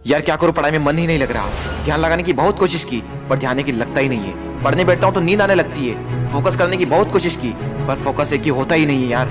यार क्या करूं, पढ़ाई में मन ही नहीं लग रहा। ध्यान लगाने की बहुत कोशिश की पर ध्यान की लगता ही नहीं है। पढ़ने बैठता हूं तो नींद आने लगती है। फोकस करने की बहुत कोशिश की पर फोकस एक ही होता ही नहीं है यार।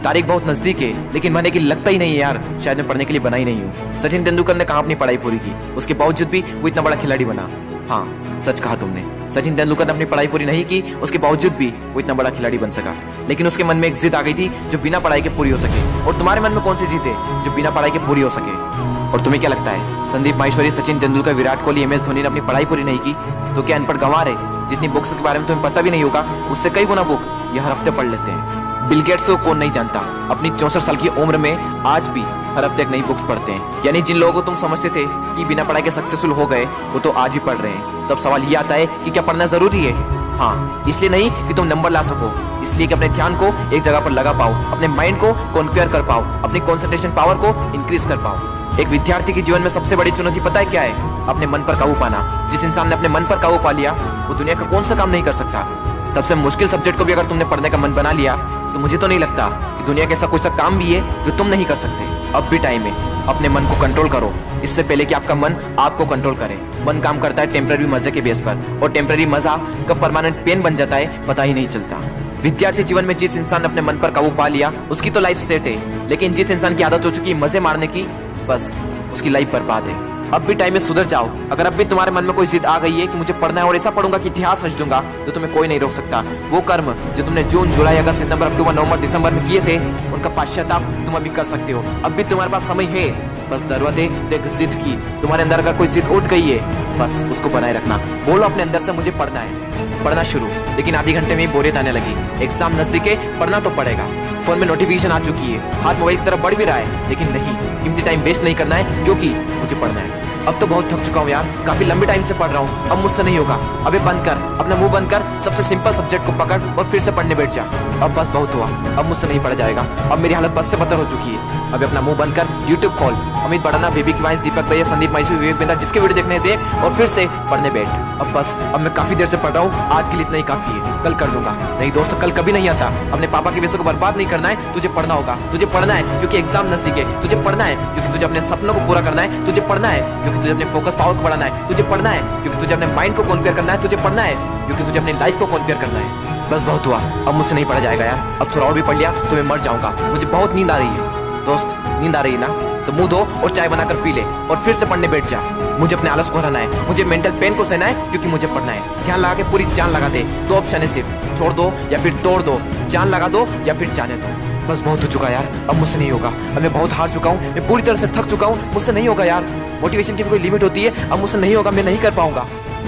तारीख बहुत नजदीक है लेकिन मन की लगता ही नहीं है यार। शायद मैं पढ़ने के लिए बना ही नहीं हूँ। सचिन तेंदुलकर ने कहाँ अपनी पढ़ाई पूरी की, उसके बावजूद भी वो इतना बड़ा खिलाड़ी बना। हाँ सच कहा तुमने, सचिन तेंदुलकर ने अपनी पढ़ाई पूरी नहीं की, उसके बावजूद भी वो इतना बड़ा खिलाड़ी बन सका। लेकिन उसके मन में एक जिद आ गई थी जो बिना पढ़ाई के पूरी हो सके। और तुम्हारे मन में कौन सी जिद है जो बिना पढ़ाई के पूरी हो सके? और तुम्हें क्या लगता है संदीप माहेश्वरी, सचिन तेंदुलकर, विराट कोहली, MS धोनी ने अपनी पढ़ाई पूरी नहीं की तो क्या अनपढ़ गंवार है? जितनी बुक्स के बारे में तुम्हें पता भी नहीं होगा उससे कई गुना बुक ये हर हफ्ते पढ़ लेते हैं। बिल गेट्स को कौन नहीं जानता, अपनी 64 साल की उम्र में आज भी हर हफ्ते एक नई बुक्स पढ़ते हैं। यानी जिन लोगों को तुम समझते थे कि बिना पढ़ाई के सक्सेसफुल हो गए वो तो आज भी पढ़ रहे हैं। तब सवाल ये आता है कि क्या पढ़ना जरूरी है? हाँ, इसलिए नहीं कि तुम नंबर ला सको, इसलिए कि अपने ध्यान को एक जगह पर लगा पाओ, अपने माइंड को कॉन्क्वेयर कर पाओ, अपनी कॉन्सेंट्रेशन पावर को इंक्रीज कर पाओ। एक विद्यार्थी के जीवन में सबसे बड़ी चुनौती पता है क्या है? अपने मन पर काबू पाना। जिस इंसान ने अपने मन पर काबू पा लिया वो दुनिया का कौन सा काम नहीं कर सकता। सबसे मुश्किल सब्जेक्ट को भी अगर तुमने पढ़ने का मन बना लिया तो मुझे तो नहीं लगता कि दुनिया का ऐसा कोई सा काम भी है जो तुम नहीं कर सकते। अब भी टाइम है, अपने मन को कंट्रोल करो इससे पहले कि आपका मन आपको कंट्रोल करे। मन काम करता है टेम्पररी मजे के बेस पर और टेम्पररी मजा कब परमानेंट पेन बन जाता है पता ही नहीं चलता। विद्यार्थी जीवन में जिस इंसान ने अपने मन पर काबू पा लिया उसकी तो लाइफ सेट है, लेकिन जिस इंसान की आदत हो चुकी है मजे मारने की, बस उसकी लाइफ बर्बाद है। अब भी टाइम में सुधर जाओ। अगर अब भी तुम्हारे मन में कोई जिद आ गई है कि मुझे पढ़ना है और ऐसा पढ़ूंगा कि इतिहास रच दूंगा तो तुम्हें कोई नहीं रोक सकता। वो कर्म जो तुमने जून, जुलाई, अगस्त, सितंबर, अक्टूबर, नवंबर, दिसंबर में किए थे उनका पश्चाताप तुम अभी कर सकते हो। अब भी तुम्हारे पास समय है, बस जरूरत है तो एक जिद की। तुम्हारे अंदर अगर कोई जिद उठ गई है बस उसको बनाए रखना। बोलो अपने अंदर से मुझे पढ़ना है। पढ़ना शुरू, लेकिन आधे घंटे में ही बोरियत आने लगी। एग्जाम नजदीक है, पढ़ना तो पड़ेगा। फोन में नोटिफिकेशन आ चुकी है, हाथ मोबाइल की तरफ बढ़ भी रहा है, लेकिन नहीं, कीमती टाइम वेस्ट नहीं करना है क्योंकि मुझे पढ़ना है। अब तो बहुत थक चुका हूँ यार, काफी लंबे टाइम से पढ़ रहा हूँ, अब मुझसे नहीं होगा। अबे बंद कर, अपना मुंह बंद कर, सबसे सिंपल सब्जेक्ट को पकड़ और फिर से पढ़ने बैठ जा। अब बस बहुत हुआ, अब मुझसे नहीं पढ़ा जाएगा। अब मेरी हालत बस से बदतर हो चुकी है। अब अपना मुंह बंद कर, यूट्यूब खोल, अमित बड़ाना, बेबी की वॉइस, दीपक भैया, संदीप माहेश्वरी, विवेक बिंदा, जिसके वीडियो देखने देख और फिर से पढ़ने बैठ। अब बस, अब मैं काफी देर से पढ़ रहा हूँ, आज के लिए इतना ही काफी है, कल कर लूंगा। नहीं दोस्त, कल कभी नहीं आता। अपने पापा के पैसे को बर्बाद नहीं करना है, तुझे पढ़ना होगा। तुझे पढ़ना है क्योंकि एग्जाम नजदीक है, तुझे पढ़ना है क्योंकि तुझे अपने सपनों को पूरा करना है, तुझे पढ़ना है क्योंकि तुझे अपने फोकस पावर को बढ़ाना है, तुझे पढ़ना है क्योंकि तुझे अपने माइंड को कॉन्क्वेयर करना है, तुझे पढ़ना है क्योंकि तुझे अपनी लाइफ को कॉन्क्वेयर करना है। बस बहुत हुआ, अब मुझसे नहीं पढ़ा जाएगा यार। अब थोड़ा और भी पढ़ लिया तो मैं मर जाऊंगा। मुझे बहुत नींद आ रही है। दोस्त, नींद आ रही है ना तो मुंह धो और चाय बनाकर पी ले और फिर से पढ़ने बैठ जा। मुझे अपने आलस को हराना है, मुझे मेंटल पेन को सहना है क्योंकि मुझे पढ़ना है। ध्यान लगा के पूरी जान लगा दे। दो ऑप्शन है सिर्फ, छोड़ दो या फिर तोड़ दो, जान लगा दो या फिर जाने दो। बस बहुत हो चुका यार, अब मुझसे नहीं होगा। अब मैं बहुत हार चुका हूँ, मैं पूरी तरह से थक चुका हूँ, मुझसे नहीं होगा यार। मोटिवेशन की भी कोई लिमिट होती है, अब मुझसे नहीं होगा, मैं नहीं कर पाऊंगा।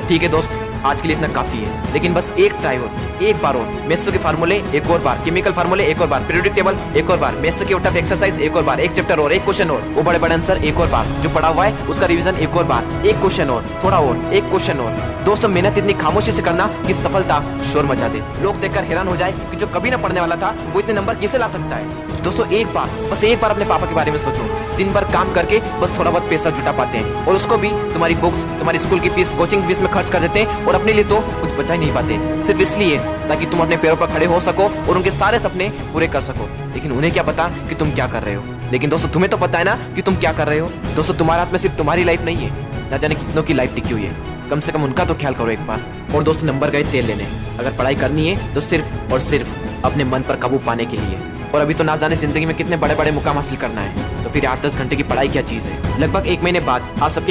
ठीक है दोस्त, आज के लिए इतना काफी है, लेकिन बस एक ट्राई और, एक बार और। मेथ्स के फार्मूले एक और बार, केमिकल फार्मूले एक और बार, पीरियोडिक टेबल एक और बार, मेथ्स के टफ एक्सरसाइज एक और बार, एक चैप्टर और, एक क्वेश्चन और, वो बड़े बड़े आंसर एक और बार, जो पढ़ा हुआ है उसका रिवीजन एक और बार, एक क्वेश्चन और, थोड़ा और, एक क्वेश्चन और। दोस्तों, मेहनत इतनी खामोशी से करना कि सफलता शोर मचा दे। लोग देखकर हैरान हो जाए कि जो कभी ना पढ़ने वाला था वो इतने नंबर कैसे ला सकता है। दोस्तों, एक बार, बस एक बार अपने पापा के बारे में सोचो। दिन भर काम करके बस थोड़ा बहुत पैसा जुटा पाते हैं और उसको भी तुम्हारी बुक्स, तुम्हारी स्कूल की फीस, कोचिंग फीस में खर्च कर देते हैं और अपने लिए तो कुछ बचा ही नहीं पाते, सिर्फ इसलिए ताकि तुम अपने पैरों पर खड़े हो सको और उनके सारे सपने पूरे कर सको। लेकिन उन्हें क्या पता कि तुम क्या कर रहे हो। लेकिन दोस्तों, तुम्हें तो पता है ना कि तुम क्या कर रहे हो। दोस्तों, तुम्हारे हाथ में सिर्फ तुम्हारी लाइफ नहीं है, ना जाने कितनों की लाइफ टिकी हुई है। कम से कम उनका तो ख्याल करो एक बार। और दोस्तों, नंबर गए तेल लेने। अगर पढ़ाई करनी है तो सिर्फ और सिर्फ अपने मन पर काबू पाने के लिए। और अभी तो ना जाने जिंदगी में कितने बड़े बड़े मुकाम हासिल करना है, तो फिर 8-10 घंटे की पढ़ाई क्या चीज है। लगभग 1 महीने बाद आप सबके